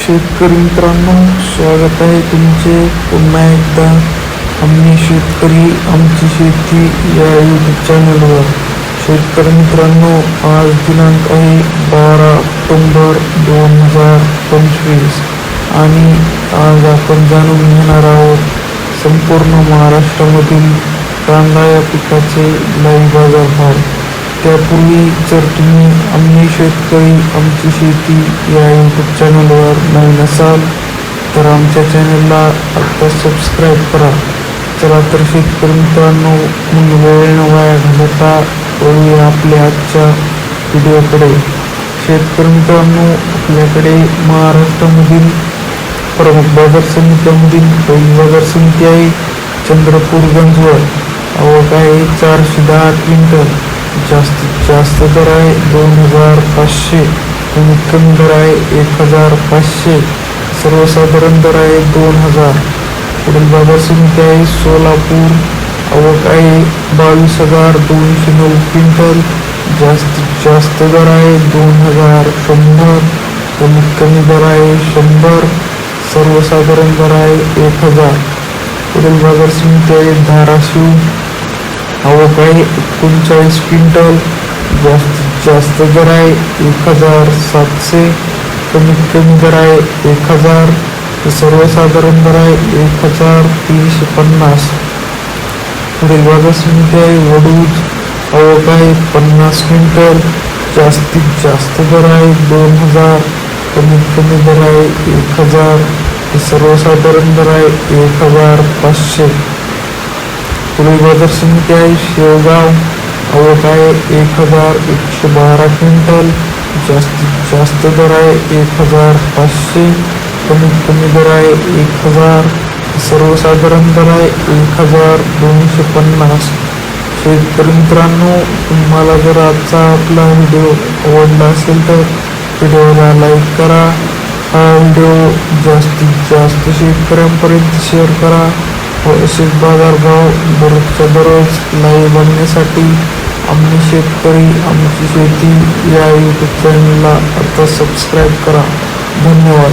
शेतकरी मित्रांनो, स्वागत आहे तुमचे पुन्हा एकदा आम्ही शेतकरी आमची शेती या यूट्यूब चॅनलवर. शेतकरी मित्रांनो, आज दिनांक आहे 12 ऑक्टोबर 2025 आणि आज आपण जाणून घेणार आहोत संपूर्ण महाराष्ट्रामधील कांदा या पिकाचे लाईव्ह बाजारभाव. त्यापूर्वी जर तुम्ही आम्ही शेतकरी आमची शेती या यूट्यूब चॅनलवर नवीन असाल तर आमच्या चॅनलला आत्ता सबस्क्राईब करा. चला तर शेतकरी मित्रांनो, वेळ न वाया घालवता वळूया आपल्या आजच्या व्हिडिओकडे. शेतकरी मित्रांनो, आपल्याकडे महाराष्ट्रामधील प्रमुख बाजार समित्यांमधील पहिली बाजार समिती आहे चंद्रपूर गंजवळ. आवक आहे 410 क्विंटल. जास्तीत जास्त दर आहे 2500, कमीत कमी दर आहे 1500, सर्वसाधारण दर आहे 2000. पुढील बाजार समिती आहे सोलापूर. आवक आहे 22,209 क्विंटल. जास्तीत जास्त दर आहे 2100, कमीत कमी दर आहे 100, सर्वसाधारण दर आहे 1000. पुढील बाजार समिती आहे धाराशिव. आवक आहे 39 क्विंटल. जास्तीत जास्त दर आहे 1700, कमीत कमी दर आहे 1000, सर्वसाधारण दर आहे 1350. पुढील बाजार समिती आहे वडूज. आवक आहे 50 क्विंटल. जास्तीत जास्त दर आहे 2000, कमीत कमी दर आहे 1000, सर्वसाधारण दर आहे 1500. पुढील बाजार समिती आहे शेवगाव. आवक आहे 1112 क्विंटल. जास्तीत जास्त दर आहे 1500, कमीत कमी दर आहे 1000, सर्वसाधारण दर आहे 1250. शेतकरी मित्रांनो, तुम्हाला जर आजचा आपला व्हिडिओ आवडला असेल तर व्हिडिओला लाईक करा. हा व्हिडिओ जास्तीत जास्त शेतकऱ्यांपर्यंत शेअर करा व असेच बाजारभाव दररोजच्या दररोज लाईव्ह बघण्यासाठी आम्ही शेतकरी आमची शेती या यूट्यूब चॅनलला आता सबस्क्राईब करा. धन्यवाद.